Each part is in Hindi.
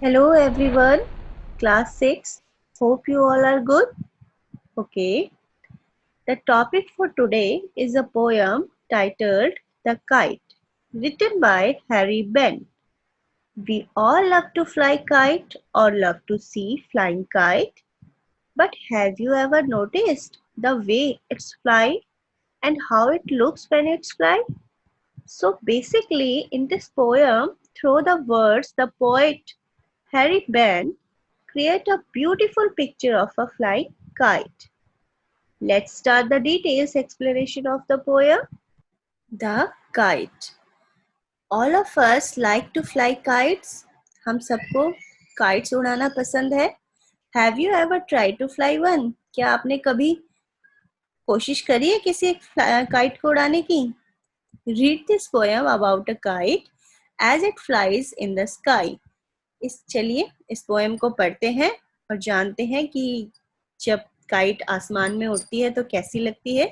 Hello everyone, class 6. Hope you all are good. Okay, the topic for today is a poem titled The Kite, written by Harry Ben. We all love to fly kite or love to see flying kite, but have you ever noticed the way it's fly and how it looks when it's fly? So basically, in this poem, through the words, the poet Harry Ben create a beautiful picture of a flying kite. Let's start the details explanation of the poem. The kite. All of us like to fly kites. हम सबको kites उड़ाना पसंद है. Have you ever tried to fly one? क्या आपने कभी कोशिश करी है किसी काइट को उड़ाने की? Read this poem about a kite as it flies in the sky. चलिए इस पोएम को पढ़ते हैं और जानते हैं कि जब काइट आसमान में उड़ती है तो कैसी लगती है.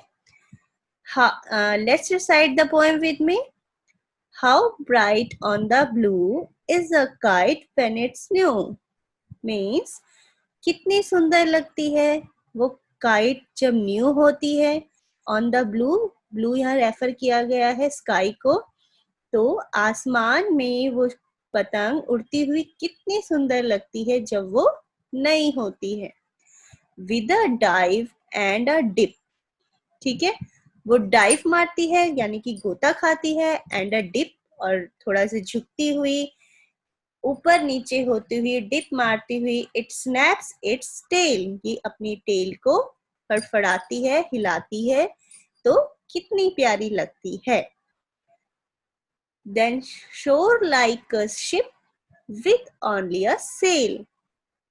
Let's recite the poem with me. How bright on the blue is a kite when it's new. Means कितनी सुंदर लगती है वो काइट जब न्यू होती है. ऑन द ब्लू, ब्लू यहाँ रेफर किया गया है स्काई को. तो आसमान में वो पतंग उड़ती हुई कितनी सुंदर लगती है जब वो नई होती है. With a dive and a dip. ठीक है, वो डाइव मारती है यानी कि गोता खाती है, एंड अ डिप और थोड़ा सा झुकती हुई, ऊपर नीचे होती हुई, डिप मारती हुई. इट स्नैप्स इट्स टेल, ये अपनी टेल को फड़फड़ाती है, हिलाती है. तो कितनी प्यारी लगती है. Then shore like a ship with only a sail.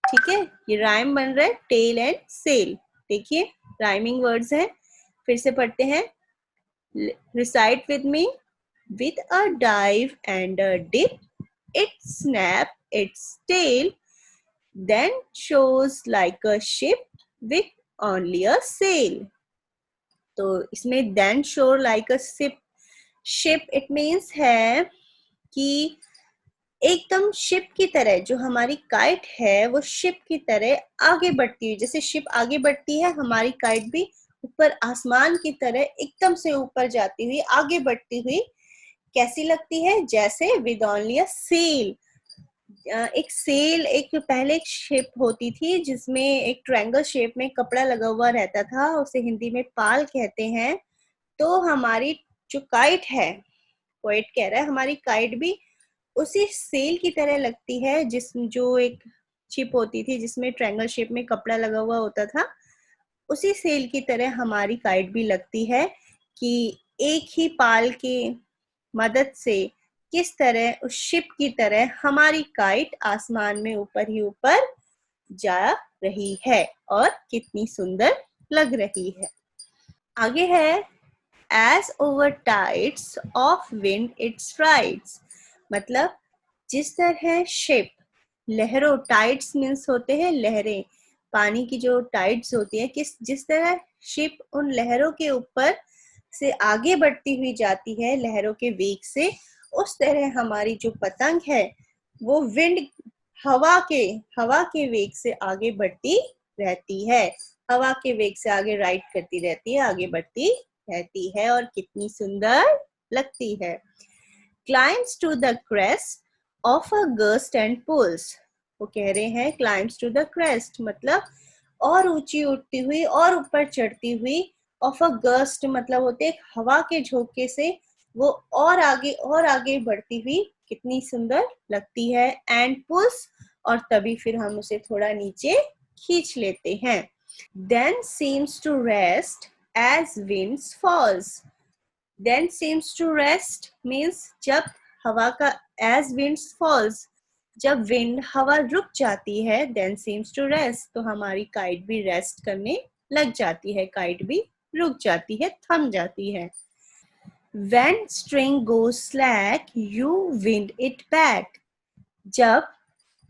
ठीक है, ये राइम बन रहा है टेल एंड सेल. देखिए राइमिंग वर्ड्स हैं. फिर से पढ़ते हैं. Recite with me. With a dive and a dip, it snap its tail, then shows like a ship with only a sail. तो इसमें then show like a ship it means है कि एकदम शिप की तरह जो हमारी काइट है वो शिप की तरह आगे बढ़ती है. जैसे शिप आगे बढ़ती है, हमारी काइट भी ऊपर आसमान की तरह एकदम से ऊपर जाती हुई, आगे बढ़ती हुई कैसी लगती है? जैसे विद ओनली अ सेल. एक सेल, एक पहले एक शिप होती थी जिसमें एक ट्रायंगल शेप में कपड़ा लगा हुआ रहता था, उसे हिंदी में पाल कहते हैं. तो हमारी जो काइट है, पोएट कह रहा है हमारी काइट भी उसी सेल की तरह लगती है, जो एक शिप होती थी जिसमें ट्रायंगल शेप में कपड़ा लगा हुआ होता था. उसी सेल की तरह हमारी काइट भी लगती है कि एक ही पाल के मदद से किस तरह उस शिप की तरह हमारी काइट आसमान में ऊपर ही ऊपर जा रही है और कितनी सुंदर लग रही है. आगे है as over tides of wind it rides. मतलब जिस तरह शिप लहरों, टाइड्स मीन्स होते हैं लहरें, पानी की जो टाइड्स होती है, जिस तरह शिप उन लहरों के ऊपर से आगे बढ़ती हुई जाती है लहरों के वेग से, उस तरह हमारी जो पतंग है वो हवा के वेग से आगे बढ़ती रहती है. हवा के वेग से आगे राइड करती रहती है, आगे बढ़ती रहती है और कितनी सुंदर लगती है. Climbs to the crest of a gust and pulls. वो कह रहे हैं climbs to the crest मतलब और ऊंची उठती हुई और ऊपर चढ़ती हुई. of a gust मतलब होते हैं हवा के झोंके से वो और आगे बढ़ती हुई कितनी सुंदर लगती है. and pulls और तभी फिर हम उसे थोड़ा नीचे खींच लेते हैं. then seems to rest as winds falls. then seems to rest means जब हवा का as winds falls, जब विंड हवा रुक जाती है, then seems to rest तो हमारी काइट भी रेस्ट करने लग जाती है, काइट भी रुक जाती है, थम जाती है. when string goes slack you wind it back. जब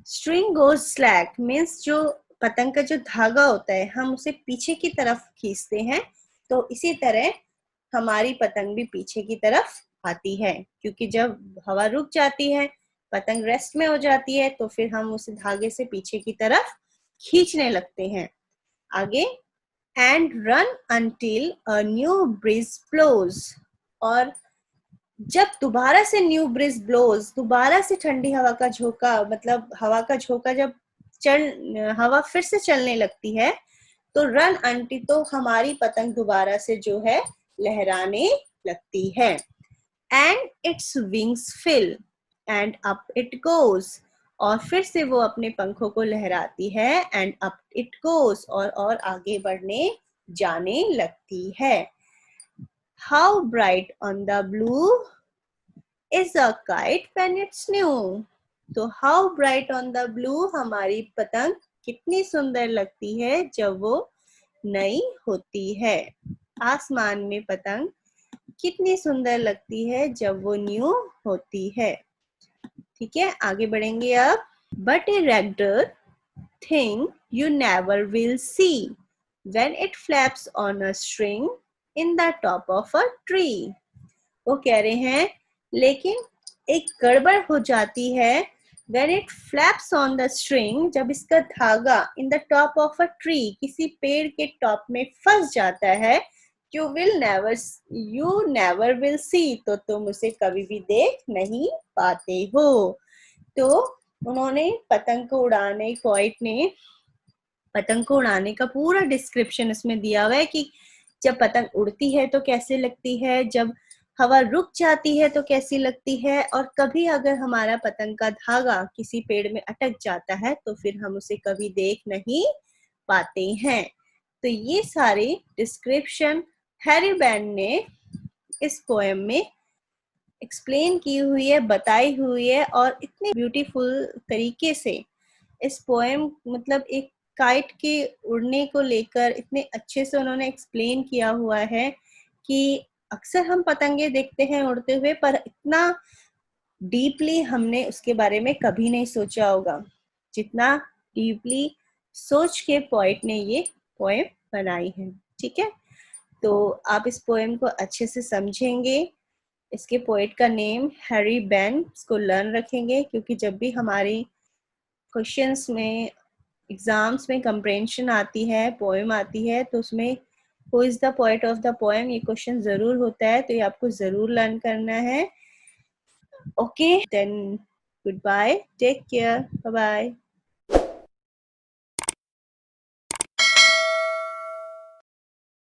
string goes slack means जो पतंग का जो धागा होता है हम उसे पीछे की तरफ खींचते हैं, तो इसी तरह हमारी पतंग भी पीछे की तरफ आती है, क्योंकि जब हवा रुक जाती है पतंग रेस्ट में हो जाती है तो फिर हम उसे धागे से पीछे की तरफ खींचने लगते हैं। आगे, and run until a new breeze blows, और जब दोबारा से न्यू ब्रिज ब्लोज, दोबारा से ठंडी हवा का झोंका, मतलब हवा का झोंका जब हवा फिर से चलने लगती है तो रन अंटी, तो हमारी पतंग दोबारा से जो है लहराने लगती है। And its wings fill and up it goes, और फिर से वो अपने पंखों को लहराती है एंड अप इट गोज, और आगे बढ़ने जाने लगती है। How bright on the blue is a kite when it's new, तो how bright on the blue, हमारी पतंग कितनी सुंदर लगती है जब वो नई होती है। आसमान में पतंग कितनी सुंदर लगती है जब वो न्यू होती है। ठीक है, आगे बढ़ेंगे अब। But a regular thing you never will see when it flaps on a string in the top of a tree, वो कह रहे हैं लेकिन एक गड़बड़ हो जाती है when it flaps on the string, जब इसका धागा in the top of a tree, किसी पेड़ के टॉप में फंस जाता है, you never will see, तो तुम उसे कभी भी देख नहीं पाते हो। तो उन्होंने पतंग को उड़ाने, पोइट ने पतंग को उड़ाने का पूरा डिस्क्रिप्शन इसमें दिया हुआ है कि जब पतंग उड़ती है तो कैसे लगती है, जब हवा रुक जाती है तो कैसी लगती है, और कभी अगर हमारा पतंग का धागा किसी पेड़ में अटक जाता है तो फिर हम उसे कभी देख नहीं पाते हैं। तो ये सारे डिस्क्रिप्शन हैरी बैन ने इस पोएम में एक्सप्लेन की हुई है, बताई हुई है, और इतने ब्यूटीफुल तरीके से इस पोएम, मतलब एक काइट के उड़ने को लेकर इतने अच्छे से उन्होंने एक्सप्लेन किया हुआ है कि अक्सर हम पतंगे देखते हैं उड़ते हुए, पर इतना डीपली हमने उसके बारे में कभी नहीं सोचा होगा जितना डीपली सोच के पोएट ने ये पोएम बनाई है। ठीक है, तो आप इस पोएम को अच्छे से समझेंगे। इसके पोएट का नेम हैरी बैन, इसको लर्न रखेंगे, क्योंकि जब भी हमारी क्वेश्चंस में, एग्जाम्स में कंप्रेंशन आती है, पोएम आती है, तो उसमें who is the poet of the poem, ये क्वेश्चन जरूर होता है, तो ये आपको जरूर लर्न करना है। Okay, then good bye, take care, bye bye.